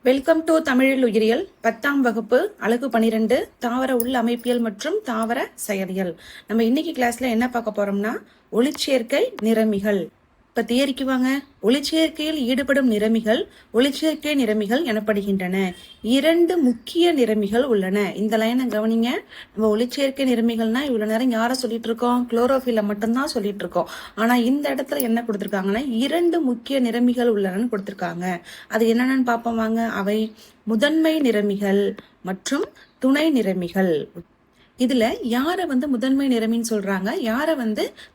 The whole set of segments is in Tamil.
வெல்கம் டு தமிழில் உயிரியல் 10ஆம் வகுப்பு அலகு 12 தாவர உள் அமைப்பியல் மற்றும் தாவர செயலியல். நம்ம இன்னைக்கு கிளாஸ்ல என்ன பார்க்க போறோம்னா ஒளிச்சேர்க்கை நிறமிகள். இப்ப தியரிக்கு வாங்க. ஒளிச்சேர்க்கையில் ஈடுபடும் நிறமிகள் ஒளிச்சேர்க்கை நிறமிகள் எனப்படுகின்றன. 2 முக்கிய நிறமிகள் உள்ளன. இந்த லைனை கவனிங்க. நம்ம ஒளிச்சேர்க்கை நிறமிகள்னா இவ்வளவு நேரம் யார சொல்லிட்டு இருக்கோம்? குளோரோஃபில மட்டும்தான் சொல்லிட்டு இருக்கோம். ஆனா இந்த இடத்துல என்ன கொடுத்திருக்காங்கன்னா 2 முக்கிய நிறமிகள் உள்ளனன்னு கொடுத்திருக்காங்க. அது என்னன்னு பார்ப்போம் வாங்க. அவை முதன்மை நிறமிகள் மற்றும் துணை நிறமிகள். இதுல யார முதன்மை நிறமின்னு சொல்றாங்க, யார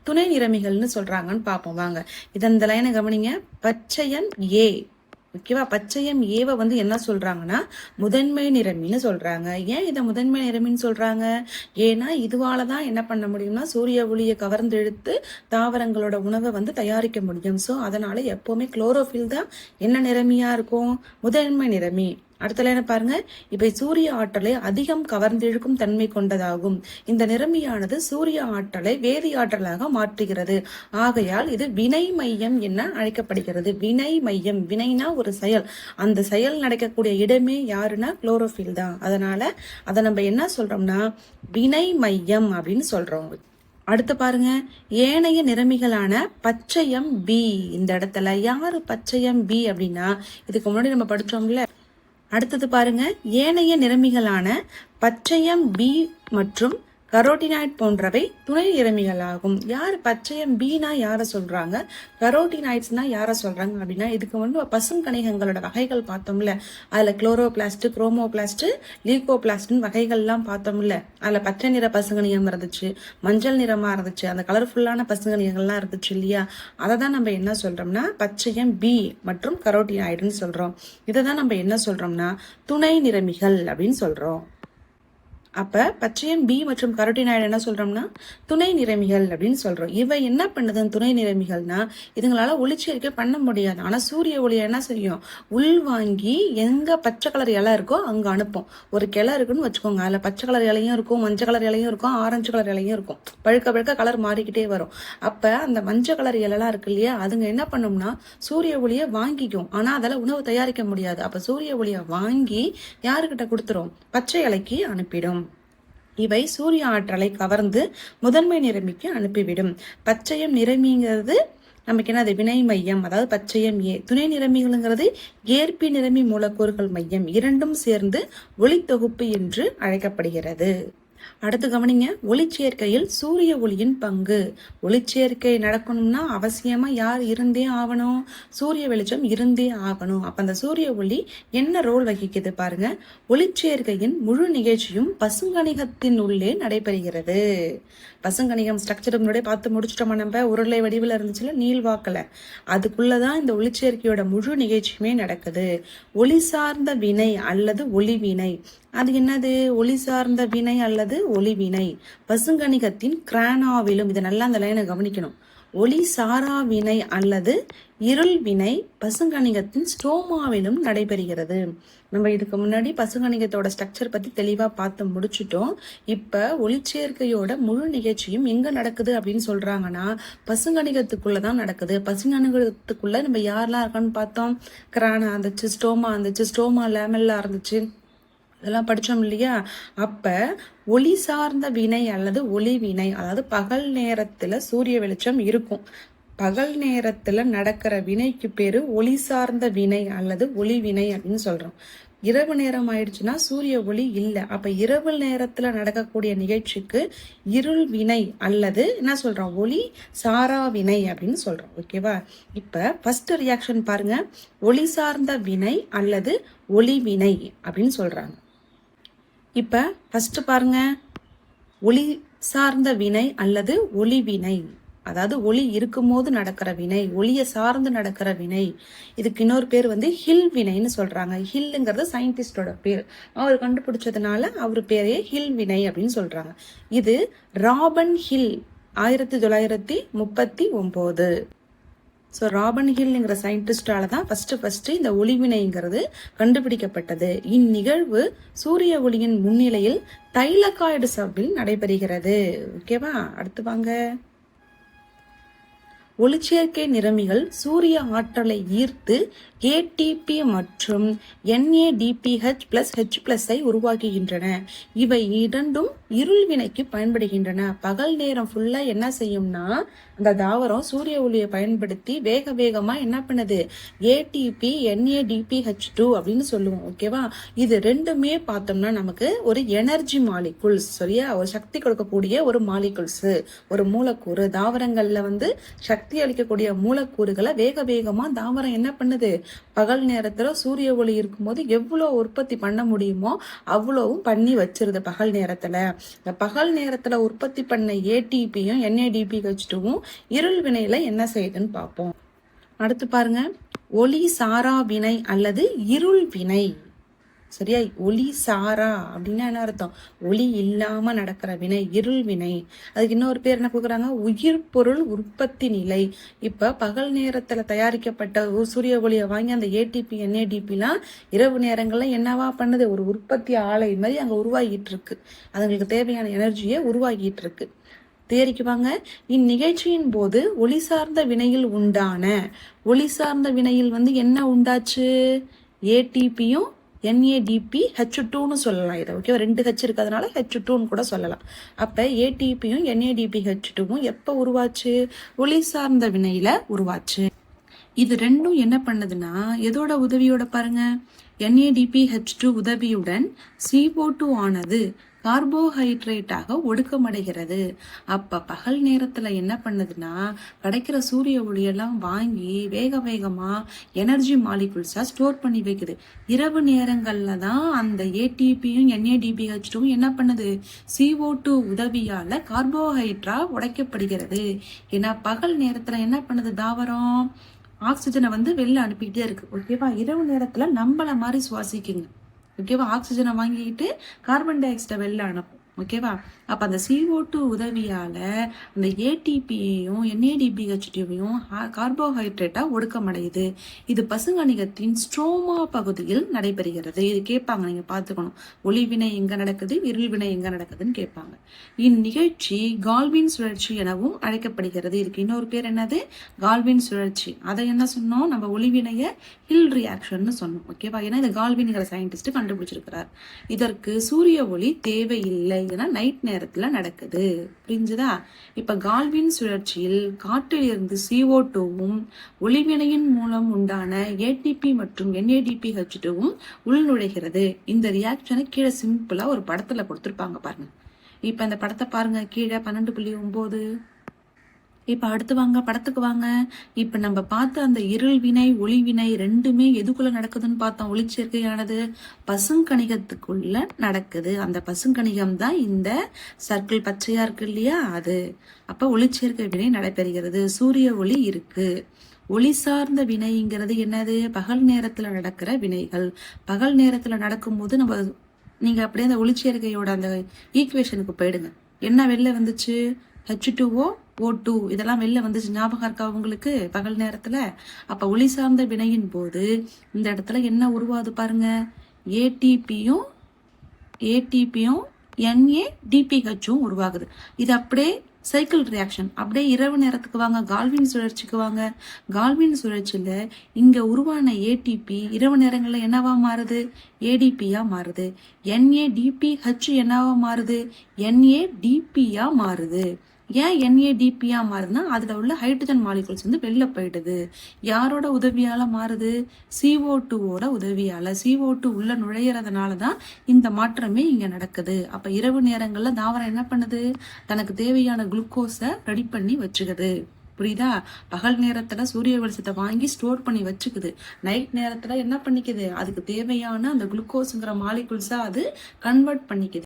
துணை நிறமிகள்னு சொல்றாங்கன்னு பார்ப்போம் வாங்க. இந்த லைனை கவனிங்க. பச்சையம் ஏ, ஓகேவா? பச்சையம் ஏவை என்ன சொல்றாங்கன்னா முதன்மை நிறமின்னு சொல்றாங்க. ஏன் இதை முதன்மை நிறமின்னு சொல்றாங்க? ஏன்னா இதுவாலதான் என்ன பண்ண முடியும்னா சூரிய ஒளியை கவர்ந்து இழுத்து தாவரங்களோட உணவை தயாரிக்க முடியும். ஸோ அதனால எப்பவுமே குளோரோஃபில் தான் என்ன நிறமியா இருக்கும்? முதன்மை நிறமி. அடுத்த லைனை பாருங்க. இப்ப சூரிய ஆற்றலை அதிகம் கவர்ந்திழுக்கும் தன்மை கொண்டதாகும். இந்த நிறமியானது சூரிய ஆற்றலை வேதி ஆற்றலாக மாற்றுகிறது. ஆகையால் இது வினை மையம் என அழைக்கப்படுகிறது. வினை மையம், வினைனா ஒரு செயல், அந்த செயல் நடக்கக்கூடிய இடமே யாருன்னா குளோரோஃபில் தான். அதனால அதை நம்ம என்ன சொல்றோம்னா வினை மையம் அப்படின்னு சொல்றோம். அடுத்து பாருங்க, ஏனைய நிறமிகளான பச்சையம் பி. இந்த இடத்துல யாரு பச்சையம் பி அப்படின்னா இதுக்கு முன்னாடி நம்ம படிச்சோம்ல. அடுத்தது பாருங்க, ஏனைய நிறமிகளான பச்சையம் பி மற்றும் கரோட்டினாய்ட் போன்றவை துணை நிறமிகளாகும். யார் பச்சையம் பீனா யார சொல்றாங்க, கரோட்டினாய்ட்ஸ்னா யார சொல்றாங்க அப்படின்னா இதுக்கு பசுங்கணிகங்களோட வகைகள் பார்த்தோம்ல. அதுல குளோரோபிளாஸ்ட், குரோமோபிளாஸ்ட், லீகோபிளாஸ்ட் வகைகள்லாம் பார்த்தோம்ல. அதுல பச்சை நிற பசுங்கணிகம் இருந்துச்சு, மஞ்சள் நிறமா இருந்துச்சு, அந்த கலர்ஃபுல்லான பசுங்கணிகங்கள்லாம் இருந்துச்சு இல்லையா? அதை தான் நம்ம என்ன சொல்றோம்னா பச்சையம் பி மற்றும் கரோட்டினாய்டுன்னு சொல்றோம். இதை தான் நம்ம என்ன சொல்றோம்னா துணை நிறமிகள் அப்படின்னு சொல்றோம். அப்ப பச்சையம் பி மற்றும் கரோட்டினாய்டு என்ன சொல்றோம்னா துணை நிறமிகள் அப்படின்னு சொல்றோம். இவை என்ன பண்ணுது துணை நிறமிகள்னா இதுங்களால ஒளிச்சேர்க்கை பண்ண முடியாது. ஆனா சூரிய ஒளி என்ன செய்யும்? உள்வாங்கி எங்க பச்சை கலர் இலை இருக்கோ அங்க அனுப்பும். ஒரு கிளை இருக்குன்னு வச்சுக்கோங்க, அதுல பச்சை கலர் இலையும் இருக்கும், மஞ்சள் கலர் இலையும் இருக்கும், ஆரஞ்சு கலர் இலையும் இருக்கும். பழுக்க பழுக்க கலர் மாறிக்கிட்டே வரும். அப்ப அந்த மஞ்சள் கலர் இலைலாம் இருக்கு இல்லையா, அதுங்க என்ன பண்ணும்னா சூரிய ஒளியை வாங்கிக்கும். ஆனா அதால உணவு தயாரிக்க முடியாது. அப்ப சூரிய ஒளியை வாங்கி யாருக்கிட்ட கொடுத்துரும்? பச்சை இலைக்கு அனுப்பிடும். இவை சூரிய ஆற்றலை கவர்ந்து முதன்மை நிறமிக்கு அனுப்பிவிடும். பச்சையம் நிறமிங்கிறது நமக்கு என்னது? வினை மையம், அதாவது பச்சையம் ஏ. துணை நிறமிகள்ங்கிறது ஏற்பி நிறமி மூலக்கூறுகள் மையம். இரண்டும் சேர்ந்து ஒளித்தொகுப்பு என்று அழைக்கப்படுகிறது. அடுத்து கவனிங்க, ஒளிச்சேர்க்கையில் சூரிய ஒளியின் பங்கு. ஒளிச்சேர்க்கை நடக்கணும்னா அவசியமா யார் இருந்தே ஆகணும்? சூரிய வெளிச்சம் இருந்தே ஆகணும். அப்ப அந்த சூரிய ஒளி என்ன ரோல் வகிக்குது பாருங்க. ஒளிச்சேர்க்கையின் முழு நிகழ்ச்சியும் பசுங்கணிகத்தின் உள்ளே நடைபெறுகிறது. பசுங்கணிகம் ஸ்ட்ரக்சர் முன்னாடியே பார்த்து முடிச்சிட்டோமா நம்ம. உருளை வடிவில் இருந்துச்சுல, நீள்வாக்கல, அதுக்குள்ளதான் இந்த ஒளிச்சேர்க்கையோட முழு நிகழ்ச்சியுமே நடக்குது. ஒளி சார்ந்த வினை அல்லது ஒளிவினை. அது என்னது? ஒளி சார்ந்த வினை அல்லது ஒளிவினை பசுங்கணிகத்தின் கிரானாவிலும், இதை நல்லா அந்த லைனை கவனிக்கணும். ஒளி சாரா வினை அல்லது இருள் வினை பசுங்கணிகத்தின் ஸ்டோமாவிலும் நடைபெறுகிறது. நம்ம இதுக்கு முன்னாடி பசுங்கணிகத்தோட ஸ்ட்ரக்சர் பத்தி தெளிவா பார்த்து முடிச்சுட்டோம். இப்ப ஒளிச்சேர்க்கையோட முழு நிகழ்ச்சியும் எங்க நடக்குது அப்படின்னு சொல்றாங்கன்னா பசுங்கணிகத்துக்குள்ளதான் நடக்குது. பசுங்கணிகத்துக்குள்ள நம்ம யாரெல்லாம் இருக்கான்னு பார்த்தோம். கிரானா இருந்துச்சு, ஸ்டோமா இருந்துச்சு, ஸ்டோமா லேமெல்லா இருந்துச்சு, இதெல்லாம் படிச்சோம் இல்லையா? அப்ப ஒளி சார்ந்த வினை அல்லது ஒளி வினை, அதாவது பகல் நேரத்துல சூரிய வெளிச்சம் இருக்கும். பகல் நேரத்துல நடக்கிற வினைக்கு பேரு ஒளி சார்ந்த வினை அல்லது ஒளி வினை அப்படின்னு சொல்றோம். இரவு நேரம் ஆயிடுச்சுன்னா சூரிய ஒளி இல்லை. அப்ப இரவு நேரத்துல நடக்கக்கூடிய நிகழ்ச்சிக்கு இருள் வினை அல்லது என்ன சொல்றோம்? ஒளி சாரா வினை அப்படின்னு சொல்றோம். ஓகேவா? இப்ப ஃபர்ஸ்ட் ரியாக்ஷன் பாருங்க. ஒளி சார்ந்த வினை அல்லது ஒளி வினை அப்படின்னு சொல்றாங்க. இப்ப ஃபர்ஸ்ட் பாருங்க, ஒளி சார்ந்த வினை அல்லது ஒளி வினை, அதாவது ஒளி இருக்கும் போது நடக்கிற வினை, ஒளியை சார்ந்து நடக்கிற வினை. இதுக்கு இன்னொரு பேர் ஹில் வினைன்னு சொல்றாங்க. ஹில்லுங்கிறது சயின்டிஸ்டோட பேர். அவர் கண்டுபிடிச்சதுனால அவர் பேரே ஹில் வினை அப்படின்னு சொல்றாங்க. இது ராபன் ஹில் 1939. ஸோ ராபன் ஹில்ங்கிற சயின்டிஸ்டால தான் ஃபர்ஸ்ட் இந்த ஒளிவினைங்கிறது கண்டுபிடிக்கப்பட்டது. இந்நிகழ்வு சூரிய ஒளியின் முன்னிலையில் தைலகாய்டு சவ்வில் நடைபெறுகிறது. ஓகேவா? அடுத்து வாங்க. ஒளிச்சேர்க்கை நிறமிகள் சூரிய ஆற்றலை ஈர்த்து ஏடிபி மற்றும் NADPH+H+ஐ உருவாக்குகின்றன. இவை இரண்டும் இருள் வினைக்கு பயன்படுகின்றன. பகல் நேரம் ஃபுல்லா என்ன செய்யும்னா அந்த தாவரம் சூரிய ஒளியை பயன்படுத்தி வேகமா என்ன பண்ணுது, ATP NADPH2 அப்படின்னு சொல்லுவோம். ஓகேவா? இது ரெண்டுமே பார்த்தோம்னா நமக்கு ஒரு எனர்ஜி மாலிகுல்ஸ், சரியா? ஒரு சக்தி கொடுக்கக்கூடிய ஒரு மாலிகுல்ஸ், ஒரு மூலக்கூறு. தாவரங்கள்ல சக்தி அளிக்கக்கூடிய மூலக்கூறுகளை வேகமா தாவரம் என்ன பண்ணுது, பகல் நேரத்துல சூரிய ஒளி இருக்கும்போது எவ்வளவு உற்பத்தி பண்ண முடியுமோ அவ்வளவும் பண்ணி வச்சிருது பகல் நேரத்துல. இந்த பகல் நேரத்துல உற்பத்தி பண்ண ATPயும் NADPH2வும் இருள் வினையில என்ன செய்யுதுன்னு பார்ப்போம். அடுத்து பாருங்க, ஒளி சாரா வினை அல்லது இருள் வினை. சரியா? ஒளி சாரா அப்படின்னா என்ன அர்த்தம்? ஒளி இல்லாம நடக்கிற வினை இருள் வினை. அதுக்கு இன்னொரு பேர் என்ன கொடுக்குறாங்க, உயிர் பொருள் உற்பத்தி நிலை. இப்ப பகல் நேரத்துல தயாரிக்கப்பட்ட சூரிய ஒளியை வாங்கி அந்த ATP NADPலாம் இரவு நேரங்கள்ல என்னவா பண்ணுது, ஒரு உற்பத்தி ஆலை மாதிரி அங்க உருவாகிட்டு இருக்கு. அதுங்களுக்கு தேவையான எனர்ஜியை உருவாகிட்டு இருக்கு. தேரிக்கு வாங்க. இந்நிகழ்ச்சியின் போது ஒளி சார்ந்த வினையில் உண்டான ஒளி சார்ந்த வினையில் என்ன உண்டாச்சு, ATPயும் NADPH2ன்னு சொல்லலாம். இதை ஓகே, 2 H இருக்கிறதுனால H2ன்னு கூட சொல்லலாம். அப்ப ATPயும் NADPH2வும் எப்ப உருவாச்சு, ஒளி சார்ந்த வினையில உருவாச்சு. இது ரெண்டும் என்ன பண்ணுதுன்னா எதோட உதவியோட பாருங்க, NADPH2 உதவியுடன் CO2 ஆனது கார்போஹைட்ரேட்டாக ஒடுக்கமடைகிறது. அப்ப பகல் நேரத்துல என்ன பண்ணுதுன்னா கிடைக்கிற சூரிய ஒளியெல்லாம் வாங்கி வேகமா எனர்ஜி மாலிகுல்ஸா ஸ்டோர் பண்ணி வைக்குது. இரவு நேரங்கள்ல தான் அந்த ATPயும் NADPH2வும் என்ன பண்ணுது, CO2 உதவியால கார்போஹைட்ரா உடைக்கப்படுகிறது. ஏன்னா பகல் நேரத்துல என்ன பண்ணுது, தாவரம் ஆக்சிஜனை வெளில அனுப்பிக்கிட்டே இருக்கு. ஓகேவா? இரவு நேரத்துல நம்மள மாதிரி சுவாசிக்குங்க. ஓகேவா? ஆக்சிஜனை வாங்கிக்கிட்டு கார்பன் டை ஆக்சைடை வெளில அனுப்பும். ஓகேவா? அப்ப அந்த CO2 உதவியால அந்த ATPயையும் NADPH2வையும் கார்போஹைட்ரேட்டா ஒடுக்கமடையுது. இது பசுங்கணிகத்தின் ஸ்ட்ரோமா பகுதியில் நடைபெறுகிறது. இது கேட்பாங்க, நீங்க பாத்துக்கணும். ஒளிவினை எங்க நடக்குது, இருள்வினை எங்க நடக்குதுன்னு கேட்பாங்க. இந்நிகழ்ச்சி கால்வின் சுழற்சி எனவும் அழைக்கப்படுகிறது. இதுக்கு இன்னொரு பேர் என்னது, கால்வின் சுழற்சி. அதை என்ன சொன்னோம், நம்ம ஒளிவினைய ஹில் ரியாக்ஷன் சொன்னோம். ஓகேவா? ஏன்னா இது கால்வின்ங்கிற சயின்டிஸ்ட் கண்டுபிடிச்சிருக்கிறார். இதற்கு சூரிய ஒளி தேவையில்லை, ஏன்னா நைட் நேரத்துல நடக்குது. புரிஞ்சுதா? இப்ப கால்வின் சுழற்சியில் காற்றில் இருந்து CO2வும் ஒளிவினையின் மூலம் உண்டான ATP மற்றும் NADPH2வும் உள்நுழைகிறது. இந்த ரியாக்ஷனை கீழே சிம்பிளா ஒரு படத்துல கொடுத்திருப்பாங்க பாருங்க. இப்ப இந்த படத்தை பாருங்க, கீழே 12.9. இப்ப அடுத்து வாங்க, படத்துக்கு வாங்க. இப்ப நம்ம பார்த்த அந்த இருள் வினை ஒளிவினை ரெண்டுமே எதுக்குள்ள நடக்குதுன்னு பார்த்தோம். ஒளிச்சேர்க்கையானது பசுங்கணிகத்துக்குள்ள நடக்குது. அந்த பசுங்கணிகம் தான் இந்த சர்க்கிள் பச்சையா இருக்கு இல்லையா, அது. அப்ப ஒளிச்சேர்க்கை வினை நடைபெறுகிறது. சூரிய ஒளி இருக்கு. ஒளி சார்ந்த வினைங்கிறது என்னது, பகல் நேரத்துல நடக்கிற வினைகள். பகல் நேரத்துல நடக்கும்போது நீங்க அப்படியே அந்த ஒளிச்சேர்க்கையோட அந்த ஈக்குவேஷனுக்கு போயிடுங்க. என்ன வெளில வந்துச்சு, H2O O2 இதெல்லாம் வெளில வந்துச்சு. ஞாபகம் இருக்கா உங்களுக்கு பகல் நேரத்துல? அப்ப ஒளி சார்ந்த வினையின் போது இந்த இடத்துல என்ன உருவாது பாருங்க, ATPயும் NADPHும் உருவாகுது. இது அப்படியே சைக்கிள் ரியாக்ஷன். அப்படியே இரவு நேரத்துக்கு வாங்க, கால்வின் சுழற்சிக்கு வாங்க. கால்வின் சுழற்சியில இங்க உருவான ATP இரவு நேரங்கள்ல என்னவா மாறுது, ADPயா மாறுது. NADPH என்னவா மாறுது, NADPயா மாறுது. ஏன் NADPயா மாறுதுன்னா அதுல உள்ள ஹைட்ரஜன் மாலிகுல்ஸ் வெளில போயிடுது. யாரோட உதவியால மாறுது, CO2வோட உதவியால. CO2 உள்ள நுழையறதுனாலதான் இந்த மாற்றமே இங்க நடக்குது. அப்ப இரவு நேரங்கள்ல தாவரம் என்ன பண்ணுது, தனக்கு தேவையான குளுக்கோஸை ரெடி பண்ணி வச்சுக்குது. புரியுதா? பகல் நேரத்துல சூரிய வெளிச்சத்தை வாங்கி ஸ்டோர் பண்ணி வச்சுக்குது. நைட் நேரத்துல என்ன பண்ணிக்குது, அதுக்கு தேவையான அந்த குளுக்கோஸ்ங்கிற மாலிகுல்ஸா அது கன்வெர்ட் பண்ணிக்குது.